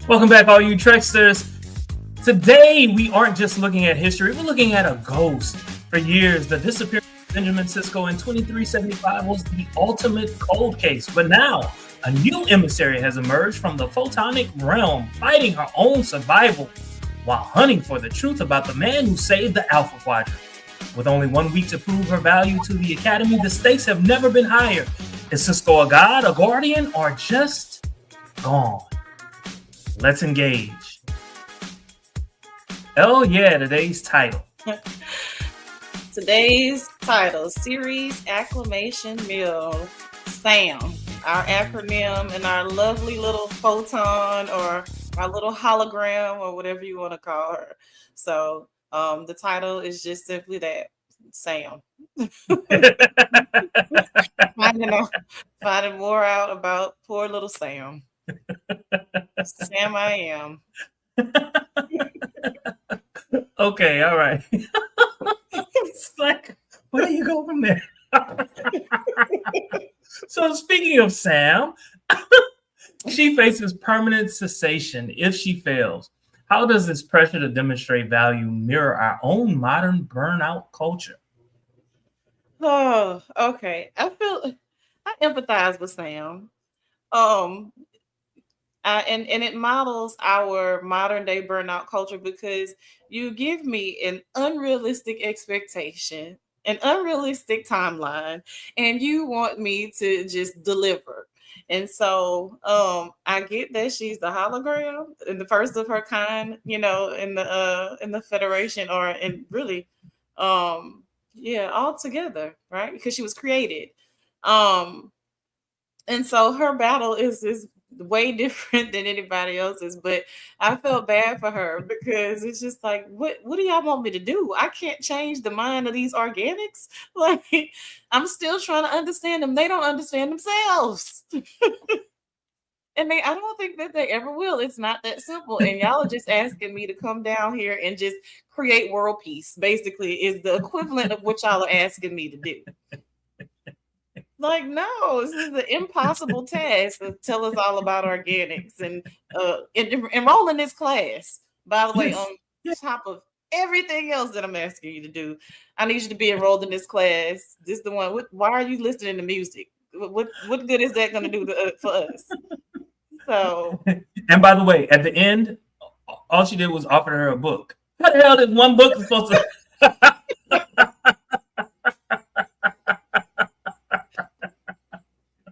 Welcome back, all you Treksters. Today, we aren't just looking at history, we're looking at a ghost. For years, the disappearance of Benjamin Sisko in 2375 was the ultimate cold case. But now, a new emissary has emerged from the Photonic realm, fighting her own survival while hunting for the truth about the man who saved the Alpha Quadrant. With only 1 week to prove her value to the Academy, the stakes have never been higher. Is Sisko a god, a guardian, or just gone? Let's engage. Oh yeah, today's title. Today's title, Series Acclamation Mill, SAM, our acronym and our lovely little photon or our little hologram or whatever you want to call her. So the title is just simply that, SAM. Finding more out about poor little Sam. Sam I am. Okay, all right. It's like, where do you go from there? So speaking of Sam, she faces permanent cessation if she fails. How does this pressure to demonstrate value mirror our own modern burnout culture? Oh, okay. I empathize with Sam. And it models our modern day burnout culture because you give me an unrealistic expectation, an unrealistic timeline, and you want me to just deliver. And so I get that she's the hologram and the first of her kind, in the Federation or in really all together, right? Because she was created. And so her battle is way different than anybody else's, but I felt bad for her because it's just like, what do y'all want me to do? I can't change the mind of these organics. Like, I'm still trying to understand them. They don't understand themselves. And I don't think that they ever will. It's not that simple. And y'all are just asking me to come down here and just create world peace, basically, is the equivalent of what y'all are asking me to do. Like, no, this is an impossible task to tell us all about organics and enroll in this class. By the way, on top of everything else that I'm asking you to do, I need you to be enrolled in this class. This is the one. Why are you listening to music? What good is that going to do for us? So, and by the way, at the end, all she did was offer her a book. How the hell is one book supposed to?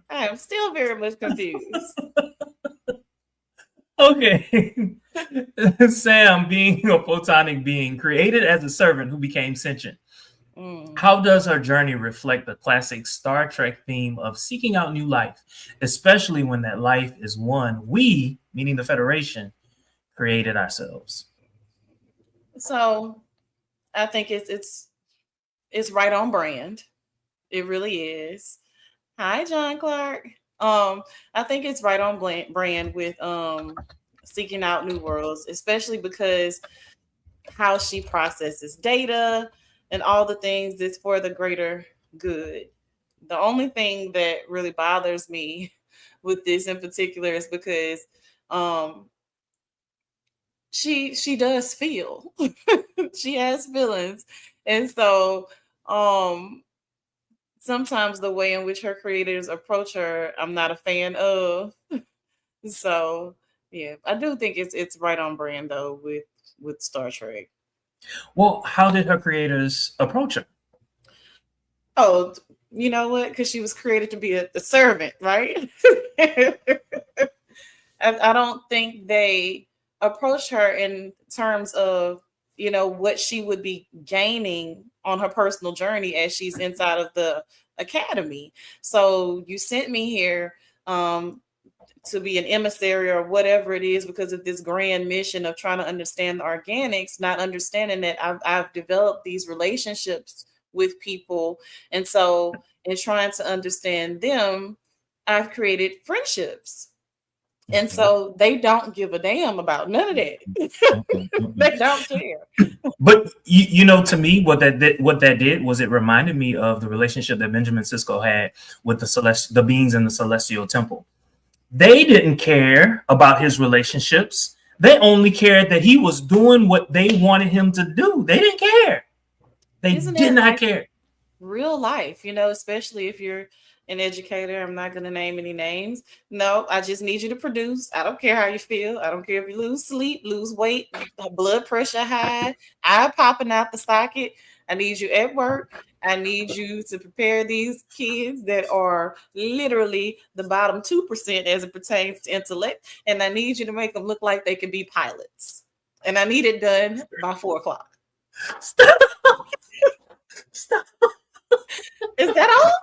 I am still very much confused. Okay. Sam, being a photonic being, created as a servant who became sentient. How does her journey reflect the classic Star Trek theme of seeking out new life, especially when that life is one we, meaning the Federation, created ourselves? So I think it's right on brand. It really is. Hi, John Clark. I think it's right on brand with seeking out new worlds, especially because how she processes data and all the things that's for the greater good. The only thing that really bothers me with this in particular is because she does feel. She has feelings. And so sometimes the way in which her creators approach her, I'm not a fan of. So yeah, I do think it's right on brand though with Star Trek. Well, how did her creators approach her? Oh, you know what? Because she was created to be a servant, right? I don't think they approach her in terms of, what she would be gaining on her personal journey as she's inside of the Academy. So you sent me here to be an emissary or whatever it is because of this grand mission of trying to understand the organics, not understanding that I've developed these relationships with people. And so in trying to understand them, I've created friendships. And so they don't give a damn about none of that. They don't care. But to me, what that did was it reminded me of the relationship that Benjamin Sisko had with the beings in the Celestial Temple. They didn't care about his relationships. They only cared that he was doing what they wanted him to do. They didn't care. They Isn't did that not like care. real life, especially if you're an educator? I'm not going to name any names. No, I just need you to produce. I don't care how you feel. I don't care if you lose sleep, lose weight, blood pressure high, eye popping out the socket. I need you at work. I need you to prepare these kids that are literally the bottom 2% as it pertains to intellect. And I need you to make them look like they can be pilots. And I need it done by 4:00. Stop. Stop. Is that all?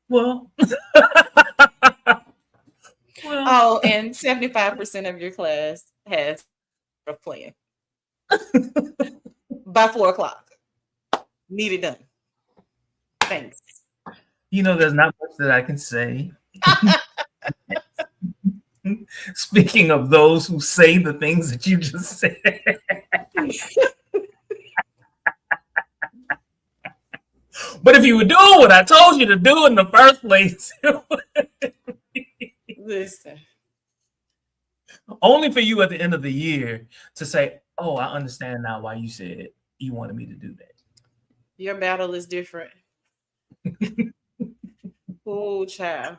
Well, Oh, and 75% of your class has a plan by 4:00. Need it done. Thanks. there's not much that I can say. Speaking of those who say the things that you just said. But if you were doing what I told you to do in the first place, Listen, only for you at the end of the year to say, oh, I understand now why you said you wanted me to do that. your battle is different. Oh, child.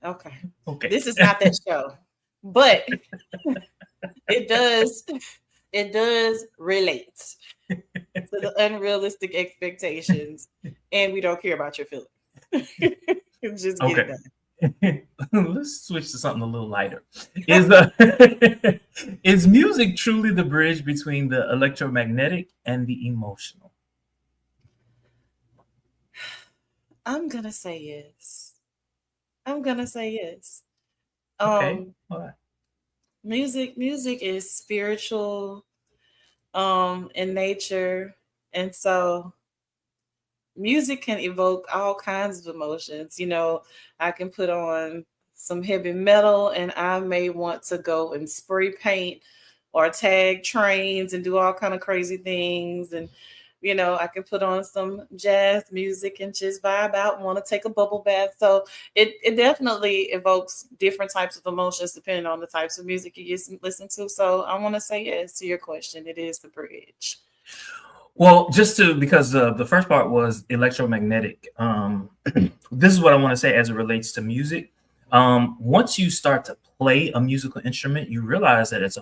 Okay. This is not that show, but it does relate to the unrealistic expectations, and we don't care about your feelings. Just get it done. Let's switch to something a little lighter. Is music truly the bridge between the electromagnetic and the emotional? I'm gonna say yes. Okay. All right. Music is spiritual in nature, and so music can evoke all kinds of emotions. I can put on some heavy metal and I may want to go and spray paint or tag trains and do all kind of crazy things. And I can put on some jazz music and just vibe out and want to take a bubble bath. So it definitely evokes different types of emotions depending on the types of music you listen to. So I want to say yes to your question. It is the bridge. Well, because the first part was electromagnetic. This is what I want to say as it relates to music. Once you start to play a musical instrument, you realize that it's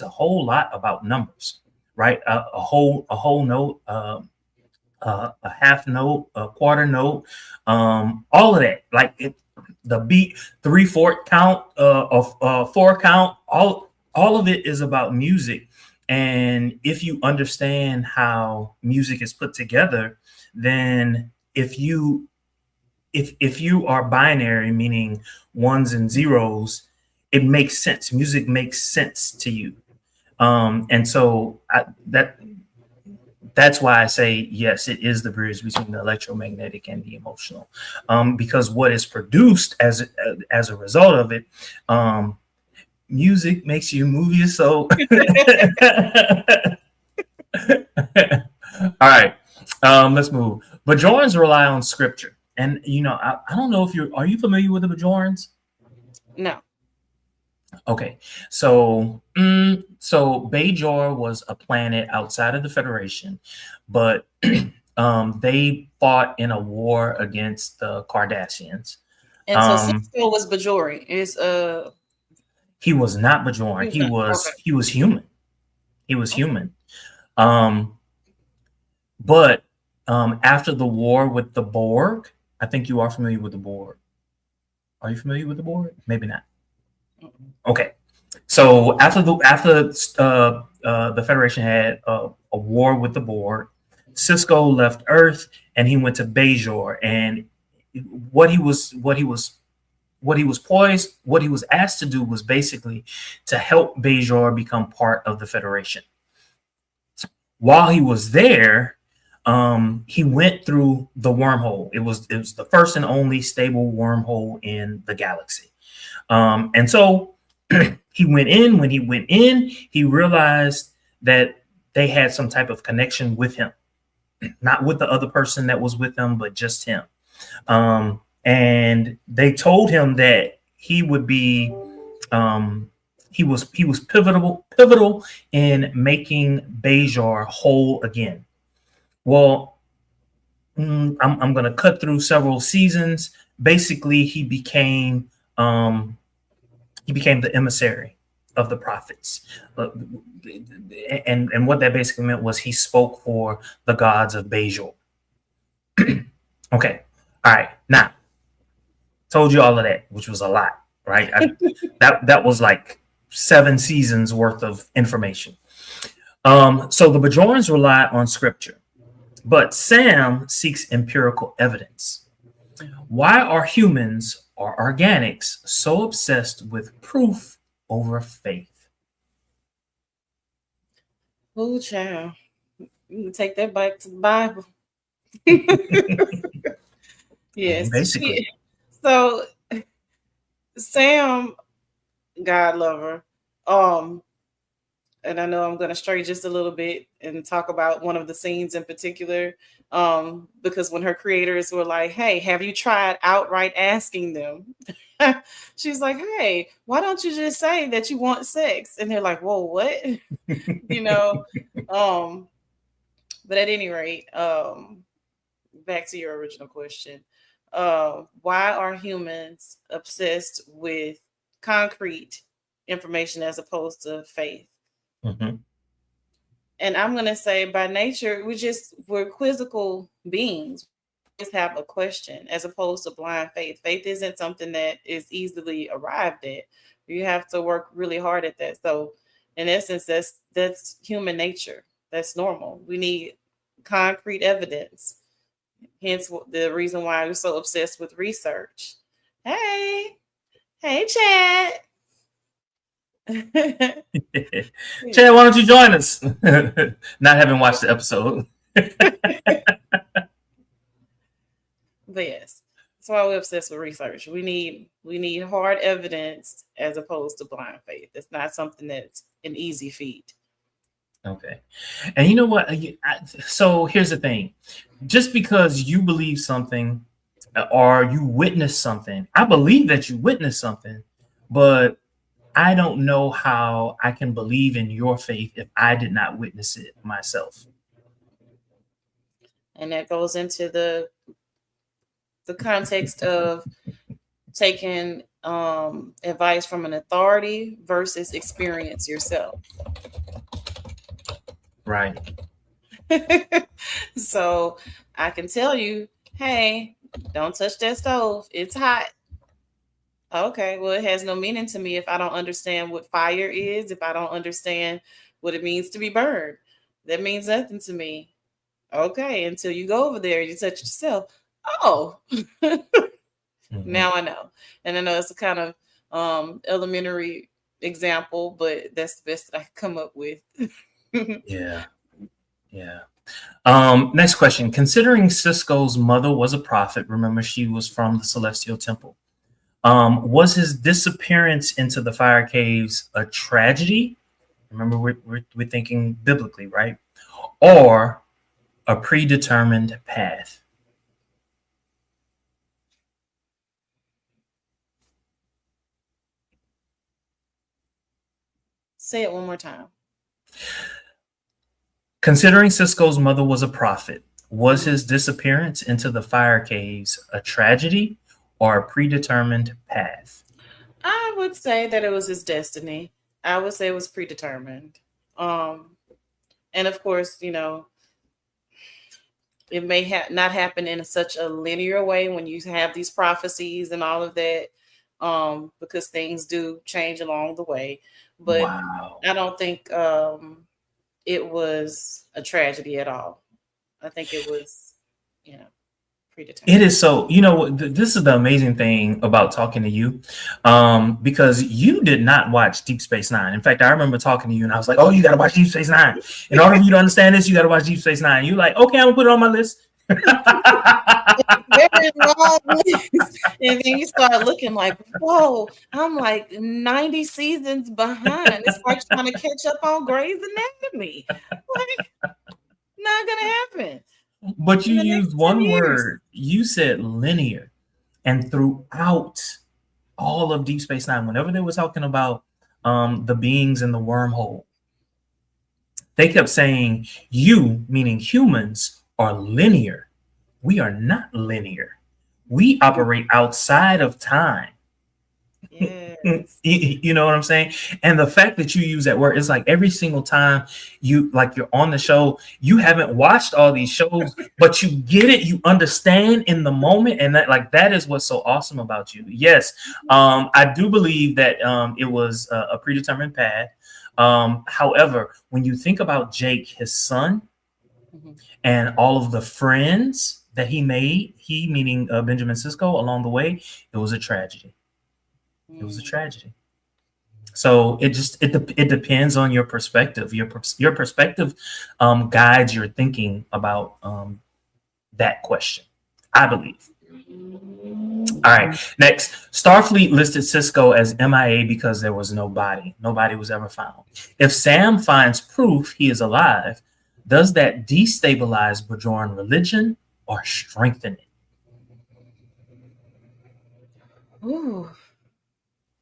a whole lot about numbers, right? A whole note, a half note, a quarter note, all of that. Like the beat, 3/4 count, of 4 count, all of it is about music. And if you understand how music is put together, then if you are binary, meaning ones and zeros, it makes sense. Music makes sense to you. And so that's why I say, yes, it is the bridge between the electromagnetic and the emotional, because what is produced as a result of it, music makes you move your soul. All right, let's move. Bajorans rely on scripture, and I don't know if are you familiar with the Bajorans? No. Okay, so Bajor was a planet outside of the Federation, but they fought in a war against the Cardassians. And so Sisko was Bajori. He was not Bajoran. He was human. He was human. But after the war with the Borg, I think you are familiar with the Borg. Are you familiar with the Borg? Maybe not. Okay. So after the Federation had a war with the Borg, Sisko left Earth and he went to Bajor. And what he was asked to do was basically to help Bajor become part of the Federation. While he was there, he went through the wormhole. It was the first and only stable wormhole in the galaxy. And so he went in. When he went in, he realized that they had some type of connection with him, not with the other person that was with him, but just him. and they told him that he would be he was pivotal in making Bajor whole again. Well, I'm going to cut through several seasons. Basically, he became the emissary of the prophets, and what that basically meant was he spoke for the gods of Bajor. Okay, all right. Now, told you all of that, which was a lot, right? That was like 7 seasons worth of information. So the Bajorans rely on scripture, but Sam seeks empirical evidence. Why are humans or organics so obsessed with proof over faith? Oh, child. You can take that back to the Bible. Yes. Basically. So Sam, God lover, and I know I'm going to stray just a little bit and talk about one of the scenes in particular, because when her creators were like, hey, have you tried outright asking them? She's like, hey, why don't you just say that you want sex? And they're like, whoa, what? But at any rate, back to your original question. Why are humans obsessed with concrete information as opposed to faith? Mm-hmm. And I'm going to say by nature, we're quizzical beings. We just have a question as opposed to blind faith. Faith isn't something that is easily arrived at. You have to work really hard at that. So in essence, that's human nature. That's normal. We need concrete evidence. Hence the reason why we're so obsessed with research. Hey, Chad. Chad, why don't you join us? Not having watched the episode. But yes, that's why we're obsessed with research. We need hard evidence as opposed to blind faith. It's not something that's an easy feat. Okay. And you know what? So here's the thing. Just because you believe something or you witness something, I believe that you witnessed something, but I don't know how I can believe in your faith if I did not witness it myself. And that goes into the context of taking advice from an authority versus experience yourself. Right. So I can tell you, hey, don't touch that stove. It's hot. Okay, well, it has no meaning to me if I don't understand what fire is, if I don't understand what it means to be burned. That means nothing to me. Okay, until you go over there and you touch yourself. Oh, Now I know. And I know it's a kind of elementary example, but that's the best I can come up with. Yeah. Next question. Considering Sisko's mother was a prophet, remember she was from the Celestial Temple. Was his disappearance into the fire caves a tragedy? Remember, we're thinking biblically, right? Or a predetermined path? Say it one more time. Considering Sisko's mother was a prophet, was his disappearance into the fire caves a tragedy or a predetermined path? I would say that it was his destiny. I would say it was predetermined. And of course, you know, it may not happen in such a linear way when you have these prophecies and all of that, because things do change along the way. But wow. I don't think it was a tragedy at all. I think it was, you know, predetermined. It is so, you know, this is the amazing thing about talking to you, because you did not watch Deep Space Nine. In fact, I remember talking to you and I was like, oh, you got to watch Deep Space Nine. In order for you to understand this, you got to watch Deep Space Nine. You're like, okay, I'm going to put it on my list. Very long list. And then you start looking like, whoa, I'm like 90 seasons behind. It's like trying to catch up on Grey's Anatomy. Like, not going to happen. But you used one word. You said linear. And throughout all of Deep Space Nine, whenever they were talking about the beings in the wormhole, they kept saying, you, meaning humans, are linear. We are not linear. We operate outside of time. Yes. You know what I'm saying? And the fact that you use that word is like every single time you're on the show, you haven't watched all these shows, but you get it, you understand in the moment, and that is what's so awesome about you. Yes, I do believe that it was a predetermined path. However, when you think about Jake, his son, and all of the friends that he made, he meaning Benjamin Sisko, along the way, it was a tragedy. It was a tragedy. So it depends on your perspective. Your perspective guides your thinking about that question, I believe. All right. Next, Starfleet listed Sisko as MIA because there was no body. Nobody was ever found. If Sam finds proof he is alive, does that destabilize Bajoran religion or strengthen it? Ooh.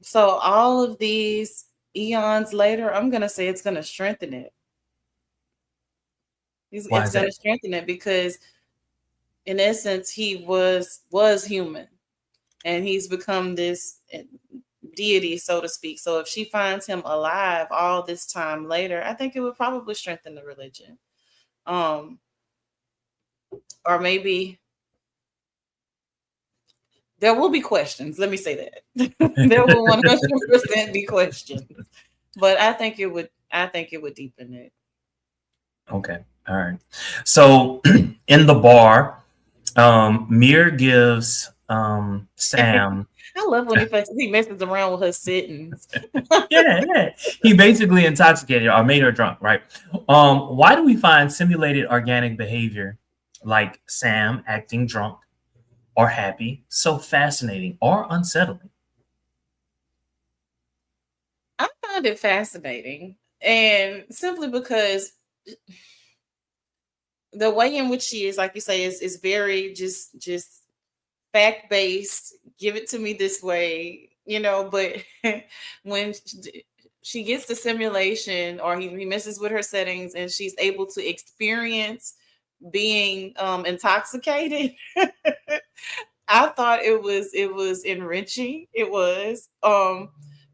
So all of these eons later, I'm going to say it's going to strengthen it. It's going to strengthen it because, in essence, he was human, and he's become this deity, so to speak. So if she finds him alive all this time later, I think it would probably strengthen the religion. Or maybe there will be questions. Let me say that. There will 100% be questions. But I think it would deepen it. Okay. All right. So in the bar, Mir gives Sam. I love when he messes around with her sittings. yeah. He basically intoxicated or made her drunk, right? Why do we find simulated organic behavior like Sam acting drunk or happy so fascinating or unsettling? I find it fascinating, and simply because the way in which she is, like you say, is very just fact based. Give it to me this way, But when she gets the simulation, or he messes with her settings, and she's able to experience being intoxicated, I thought it was enriching. It was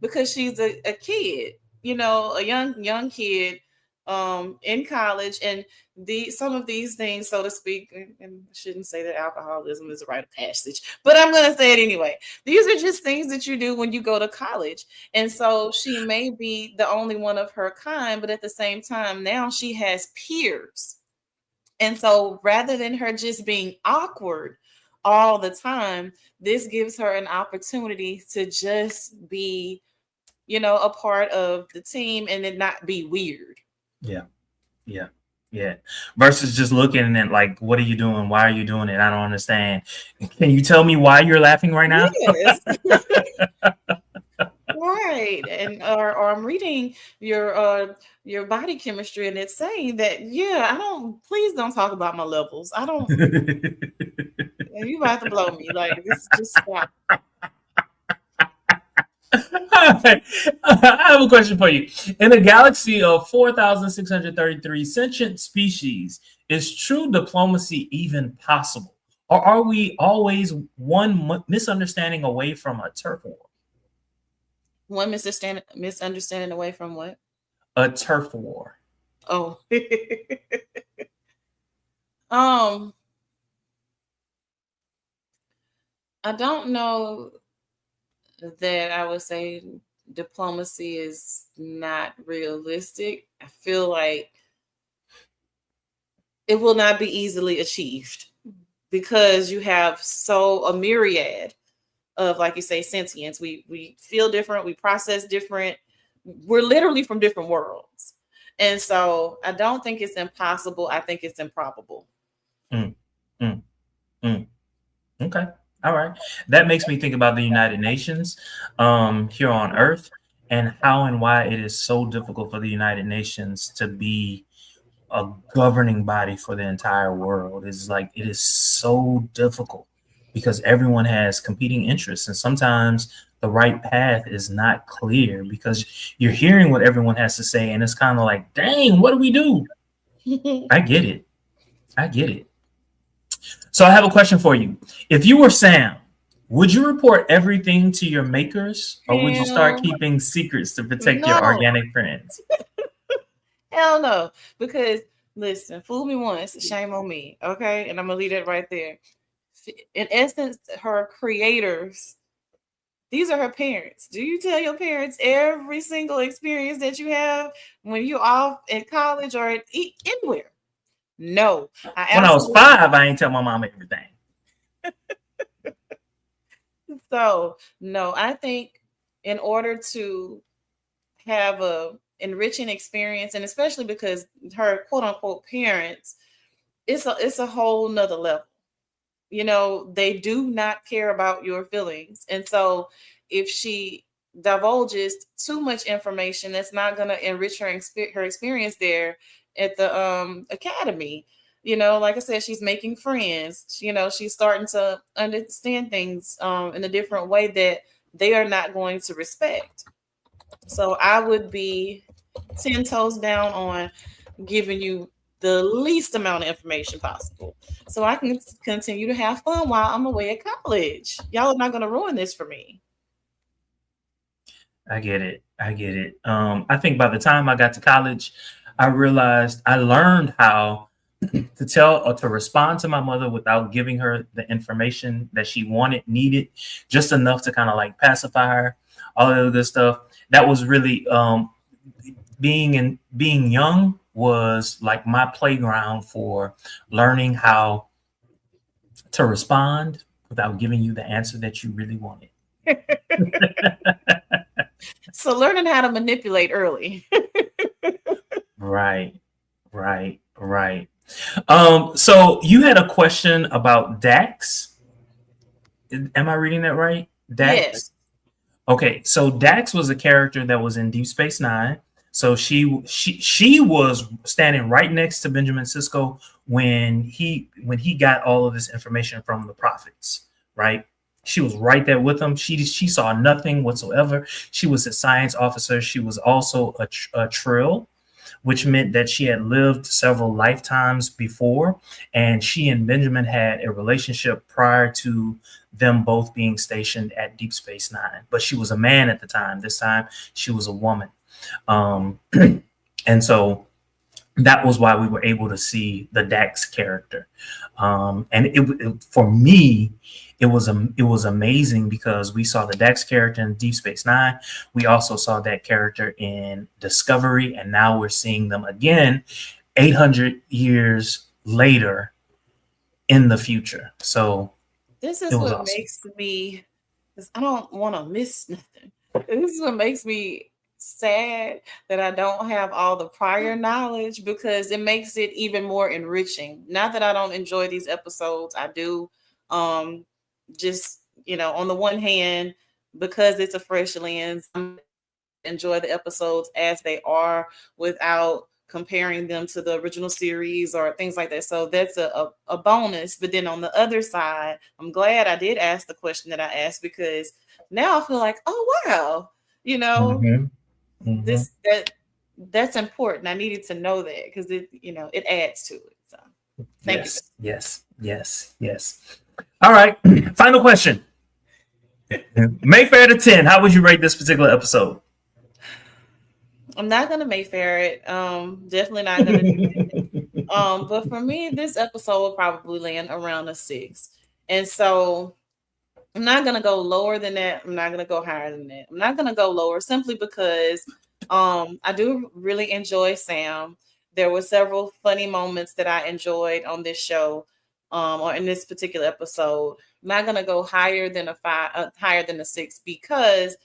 because she's a kid, a young kid in college, and some of these things, so to speak, and I shouldn't say that alcoholism is a rite of passage, but I'm going to say it anyway. These are just things that you do when you go to college. And so she may be the only one of her kind, but at the same time, now she has peers. And so rather than her just being awkward all the time, this gives her an opportunity to just be, a part of the team and then not be weird. Yeah. Versus just looking at like, what are you doing? Why are you doing it? I don't understand. Can you tell me why you're laughing right now? Yes. Right. And or I'm reading your body chemistry, and it's saying that, please don't talk about my levels. I don't you about to blow me. Like, this just stop. I have a question for you. In a galaxy of 4,633 sentient species, is true diplomacy even possible? Or are we always one misunderstanding away from a turf war? One misunderstanding away from what? A turf war. Oh. I don't know that I would say diplomacy is not realistic. I feel like it will not be easily achieved because you have a myriad of, like you say, sentience. We feel different, we process different. We're literally from different worlds. And so I don't think it's impossible. I think it's improbable. Okay. All right. That makes me think about the United Nations here on Earth, and how and why it is so difficult for the United Nations to be a governing body for the entire world. It's like, it is so difficult. because everyone has competing interests, and sometimes the right path is not clear because you're hearing what everyone has to say, and it's kind of like, dang, what do we do? I get it. I get it. So I have a question for you. If you were Sam, would you report everything to your makers, or would you start keeping secrets to protect your organic friends? Hell no. Because listen, fool me once, shame on me. Okay. And I'm gonna leave it right there. In essence, her creators, these are her parents. Do you tell your parents every single experience that you have when you're off at college or anywhere? No. When I was 5, I ain't tell my mom everything. So no, I think in order to have a enriching experience, and especially because her quote unquote parents, it's a whole nother level. You know, they do not care about your feelings. And so if she divulges too much information, that's not going to enrich her experience there at the academy. You know, like I said, she's making friends. You know, she's starting to understand things in a different way that they are not going to respect. So I would be 10 toes down on giving you the least amount of information possible so I can continue to have fun while I'm away at college. Y'all are not going to ruin this for me. I get it. I get it. I think by the time I got to college, I realized I learned how to tell or to respond to my mother without giving her the information that she needed, just enough to kind of like pacify her, all of this stuff. That was really being young was like my playground for learning how to respond without giving you the answer that you really wanted. So learning how to manipulate early. Right. So you had a question about Dax. Am I reading that right? Dax? Yes. Okay, so Dax was a character that was in Deep Space Nine. So she was standing right next to Benjamin Sisko when he got all of this information from the prophets, right? She was right there with him. She saw nothing whatsoever. She was a science officer. She was also a Trill, which meant that she had lived several lifetimes before, and she and Benjamin had a relationship prior to them both being stationed at Deep Space Nine. But she was a man at the time. This time, she was a woman. And so that was why we were able to see the Dax character. And it for me, it was amazing because we saw the Dax character in Deep Space Nine. We also saw that character in Discovery, and now we're seeing them again 800 years later in the future. So this is what awesome. Makes me, because I don't want to miss nothing. This is what makes me sad that I don't have all the prior knowledge, because it makes it even more enriching. Not that I don't enjoy these episodes, I do. Just, you know, on the one hand, because it's a fresh lens, I enjoy the episodes as they are without comparing them to the original series or things like that. So that's a bonus. But then on the other side, I'm glad I did ask the question that I asked, because now I feel like, oh wow, you know, that's important. I needed to know that because it, you know, it adds to it. So thank you. Yes. All right. Final question. Mayfair to 10. How would you rate this particular episode? I'm not gonna Mayfair it. Definitely not gonna do it. But for me, this episode will probably land around a 6. And so I'm not gonna go lower than that. I'm not gonna go higher than that. I'm not gonna go lower simply because I do really enjoy Sam. There were several funny moments that I enjoyed on this show, or in this particular episode. I'm not gonna go higher than a 5, higher than a 6, because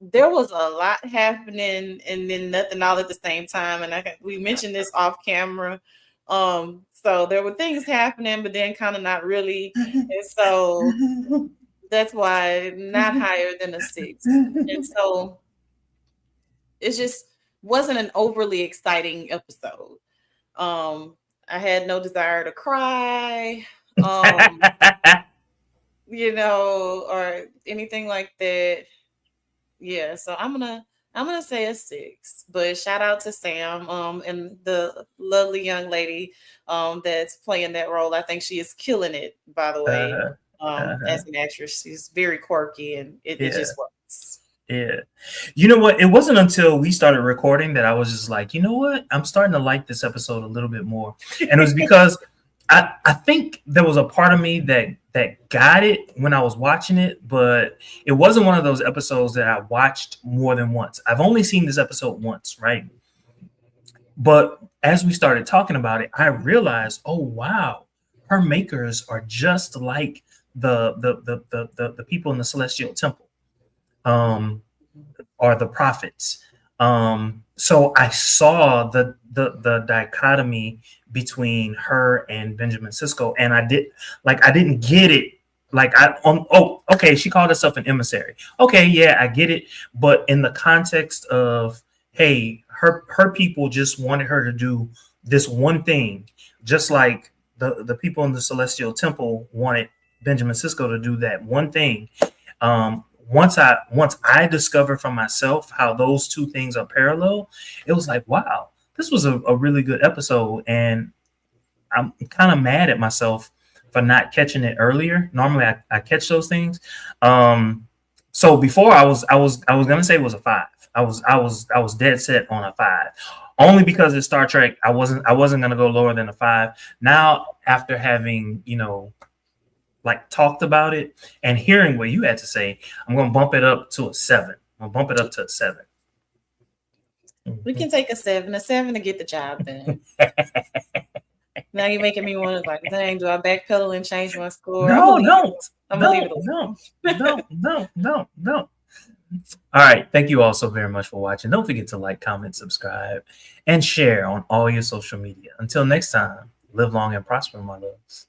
there was a lot happening and then nothing all at the same time. And we mentioned this off camera. So there were things happening, but then kind of not really. And so that's why not higher than a 6. And so it just wasn't an overly exciting episode. I had no desire to cry. you know, or anything like that. Yeah, so I'm gonna say a 6. But shout out to Sam, and the lovely young lady that's playing that role. I think she is killing it, by the way. As an actress, she's very quirky, and it just works. Yeah. You know what? It wasn't until we started recording that I was just like, you know what? I'm starting to like this episode a little bit more. And it was because I think there was a part of me that got it when I was watching it, but it wasn't one of those episodes that I watched more than once. I've only seen this episode once, right? But as we started talking about it, I realized, oh wow, her makers are just like the people in the Celestial Temple. Are the prophets. So I saw the dichotomy between her and Benjamin Sisko, and I didn't get it. Like okay, she called herself an emissary. Okay, yeah, I get it. But in the context of, hey, her people just wanted her to do this one thing, just like the people in the Celestial Temple wanted Benjamin Sisko to do that one thing. Once I discovered for myself how those two things are parallel, it was like, wow, this was a really good episode. And I'm kind of mad at myself for not catching it earlier. Normally I catch those things. So before I was gonna say it was a 5. I was dead set on a 5. Only because it's Star Trek, I wasn't gonna go lower than a 5. Now, after having, like talked about it and hearing what you had to say, I'm going to bump it up to a 7. I'm going to bump it up to a 7. We can take a 7 to get the job done. Now you're making me want to like, dang, do I backpedal and change my score? No, don't. I'm going to leave it alone. No. All right. Thank you all so very much for watching. Don't forget to like, comment, subscribe, and share on all your social media. Until next time, live long and prosper, my loves.